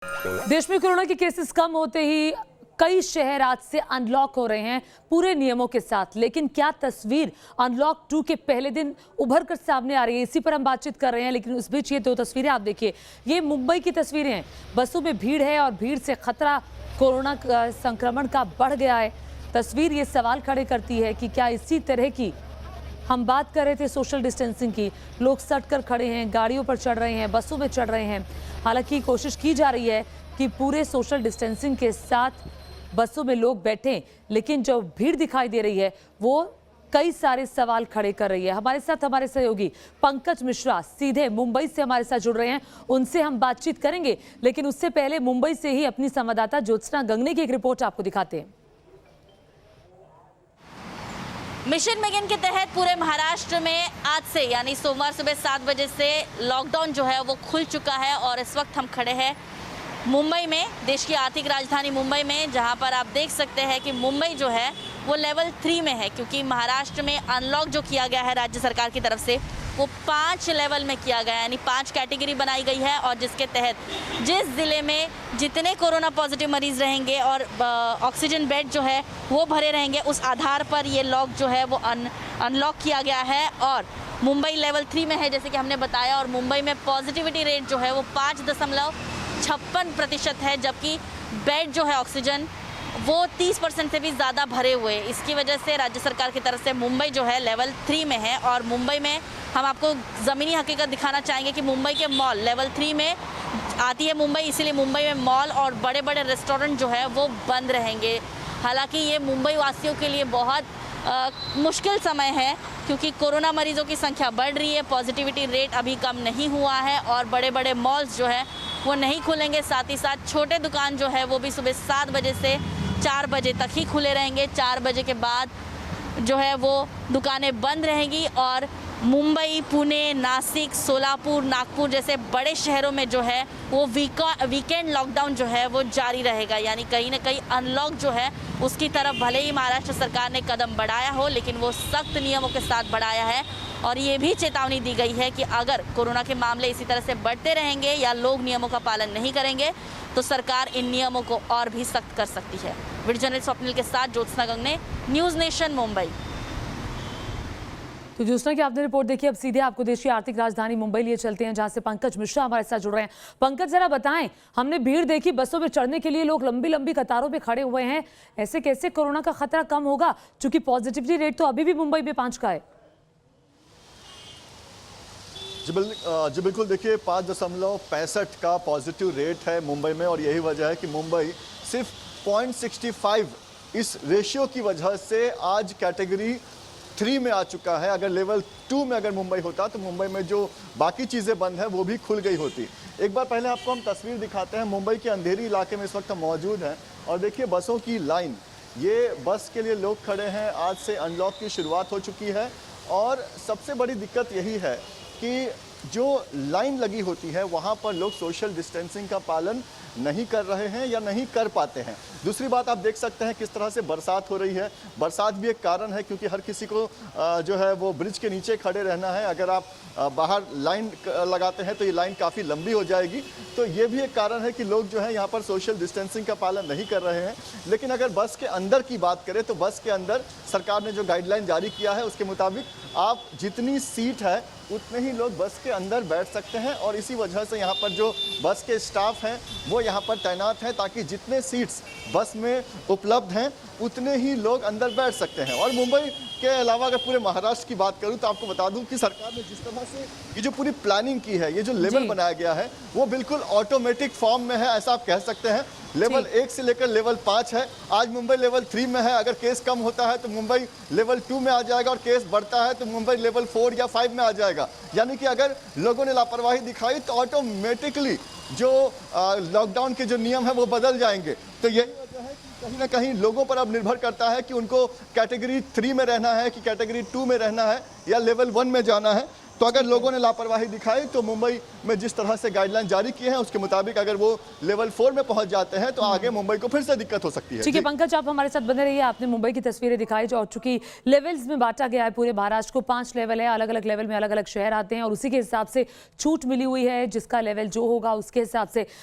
देश में कोरोना के केसेस कम होते ही कई शहर आज से अनलॉक हो रहे हैं पूरे नियमों के साथ। लेकिन क्या तस्वीर अनलॉक 2 के पहले दिन उभर कर सामने आ रही है, इसी पर हम बातचीत कर रहे हैं। लेकिन उस बीच ये दो तस्वीरें आप देखिए, ये मुंबई की तस्वीरें हैं। बसों में भीड़ है और भीड़ से खतरा कोरोना संक्रमण का बढ़ गया है। तस्वीर ये सवाल खड़े करती है कि क्या इसी तरह की हम बात कर रहे थे सोशल डिस्टेंसिंग की, लोग सट कर खड़े हैं, गाड़ियों पर चढ़ रहे हैं, बसों में चढ़ रहे हैं। हालांकि कोशिश की जा रही है कि पूरे सोशल डिस्टेंसिंग के साथ बसों में लोग बैठें, लेकिन जो भीड़ दिखाई दे रही है वो कई सारे सवाल खड़े कर रही है। हमारे साथ हमारे सहयोगी पंकज मिश्रा सीधे मुंबई से हमारे साथ जुड़ रहे हैं, उनसे हम बातचीत करेंगे। लेकिन उससे पहले मुंबई से ही अपनी संवाददाता ज्योत्सना गंगने की एक रिपोर्ट आपको दिखाते हैं। मिशन बिगिन के तहत पूरे महाराष्ट्र में आज से यानी सोमवार सुबह 7 बजे से लॉकडाउन जो है वो खुल चुका है। और इस वक्त हम खड़े हैं मुंबई में, देश की आर्थिक राजधानी मुंबई में, जहां पर आप देख सकते हैं कि मुंबई जो है वो लेवल 3 में है, क्योंकि महाराष्ट्र में अनलॉक जो किया गया है राज्य सरकार की तरफ से वो 5 लेवल में किया गया है, यानी 5 कैटेगरी बनाई गई है। और जिसके तहत जिस ज़िले में जितने कोरोना पॉजिटिव मरीज रहेंगे और ऑक्सीजन बेड जो है वो भरे रहेंगे, उस आधार पर ये लॉक जो है वो अनलॉक किया गया है। और मुंबई लेवल 3 में है, जैसे कि हमने बताया। और मुंबई में पॉजिटिविटी रेट जो है वो 5.56% है, जबकि बेड जो है ऑक्सीजन वो 30% से भी ज़्यादा भरे हुए। इसकी वजह से राज्य सरकार की तरफ से मुंबई जो है लेवल 3 में है। और मुंबई में हम आपको ज़मीनी हकीकत दिखाना चाहेंगे कि मुंबई के मॉल लेवल 3 में आती है मुंबई, इसीलिए मुंबई में मॉल और बड़े बड़े रेस्टोरेंट जो है वो बंद रहेंगे। हालांकि ये मुंबई वासियों के लिए बहुत मुश्किल समय है, क्योंकि कोरोना मरीजों की संख्या बढ़ रही है, पॉजिटिविटी रेट अभी कम नहीं हुआ है और बड़े बड़े मॉल्स जो है वो नहीं खुलेंगे। साथ ही साथ छोटे दुकान जो है वो भी सुबह 7 बजे से 4 बजे तक ही खुले रहेंगे। 4 बजे के बाद जो है वो दुकानें बंद रहेंगी। और मुंबई, पुणे, नासिक, सोलापुर, नागपुर जैसे बड़े शहरों में जो है वो वीकेंड लॉकडाउन जो है वो जारी रहेगा। यानी कहीं ना कहीं अनलॉक जो है उसकी तरफ भले ही महाराष्ट्र सरकार ने कदम बढ़ाया हो, लेकिन वो सख्त नियमों के साथ बढ़ाया है। और ये भी चेतावनी दी गई है कि अगर कोरोना के मामले इसी तरह से बढ़ते रहेंगे या लोग नियमों का पालन नहीं करेंगे तो सरकार इन नियमों को और भी सख्त कर सकती है। वीडियो जर्नलिस्ट स्वप्निल के साथ ज्योत्सना गंगने, न्यूज़ नेशन मुंबई। तो ज्योत्सना की आपने रिपोर्ट देखी, अब सीधे आपको देश की आर्थिक राजधानी मुंबई लिए चलते हैं, जहां से पंकज मिश्रा हमारे साथ जुड़ रहे हैं। पंकज, जरा बताएं, हमने भीड़ देखी, बसों में चढ़ने के लिए लोग लंबी लंबी कतारों में खड़े हुए हैं। ऐसे कैसे कोरोना का खतरा कम होगा, क्योंकि पॉजिटिविटी रेट तो अभी भी मुंबई में 5 का है। जी बिल्कुल, देखिए 5.65 का पॉजिटिव रेट है मुंबई में। और यही वजह है कि मुंबई सिर्फ 0.65 इस रेशियो की वजह से आज कैटेगरी 3 में आ चुका है। अगर लेवल 2 में अगर मुंबई होता तो मुंबई में जो बाकी चीज़ें बंद हैं वो भी खुल गई होती। एक बार पहले आपको हम तस्वीर दिखाते हैं। मुंबई के अंधेरी इलाके में इस वक्त हम मौजूद हैं और देखिए बसों की लाइन, ये बस के लिए लोग खड़े हैं। आज से अनलॉक की शुरुआत हो चुकी है और सबसे बड़ी दिक्कत यही है कि जो लाइन लगी होती है वहाँ पर लोग सोशल डिस्टेंसिंग का पालन नहीं कर रहे हैं या नहीं कर पाते हैं। दूसरी बात, आप देख सकते हैं किस तरह से बरसात हो रही है। बरसात भी एक कारण है, क्योंकि हर किसी को जो है वो ब्रिज के नीचे खड़े रहना है। अगर आप बाहर लाइन लगाते हैं तो ये लाइन काफ़ी लंबी हो जाएगी। तो ये भी एक कारण है कि लोग जो है यहाँ पर सोशल डिस्टेंसिंग का पालन नहीं कर रहे हैं। लेकिन अगर बस के अंदर की बात करें तो बस के अंदर सरकार ने जो गाइडलाइन जारी किया है उसके मुताबिक आप जितनी सीट है उतने ही लोग बस के अंदर बैठ सकते हैं। और इसी वजह से यहाँ पर जो बस के स्टाफ हैं वो यहाँ पर तैनात हैं, ताकि जितने सीट्स बस में उपलब्ध हैं उतने ही लोग अंदर बैठ सकते हैं। और मुंबई के अलावा अगर पूरे महाराष्ट्र की बात करूं तो आपको बता दूं कि सरकार ने जिस तरह से ये जो पूरी प्लानिंग की है, ये जो लेवल बनाया गया है वो बिल्कुल ऑटोमेटिक फॉर्म में है, ऐसा आप कह सकते हैं। लेवल 1 से लेकर लेवल 5 है। आज मुंबई लेवल 3 में है। अगर केस कम होता है तो मुंबई लेवल 2 में आ जाएगा और केस बढ़ता है तो मुंबई लेवल 4 या 5 में आ जाएगा। यानी कि अगर लोगों ने लापरवाही दिखाई तो ऑटोमेटिकली जो लॉकडाउन के जो नियम है वो बदल जाएंगे। तो यही वजह है कि कहीं ना कहीं लोगों पर अब निर्भर करता है कि उनको कैटेगरी 3 में रहना है कि कैटेगरी 2 में रहना है या लेवल 1 में जाना है। तो अगर लोगों ने लापरवाही दिखाई तो मुंबई में जिस तरह से गाइडलाइन जारी किए हैं उसके मुताबिक अगर वो लेवल 4 में पहुंच जाते हैं तो आगे मुंबई को फिर से दिक्कत हो सकती है। ठीक है पंकज, आप हमारे साथ बने रहिए। आपने मुंबई की तस्वीरें दिखाई, जो चूंकि लेवल्स में बांटा गया है पूरे महाराष्ट्र को, 5 लेवल है, अलग अलग लेवल में अलग अलग शहर आते हैं और उसी के हिसाब से छूट मिली हुई है, जिसका लेवल जो होगा उसके हिसाब से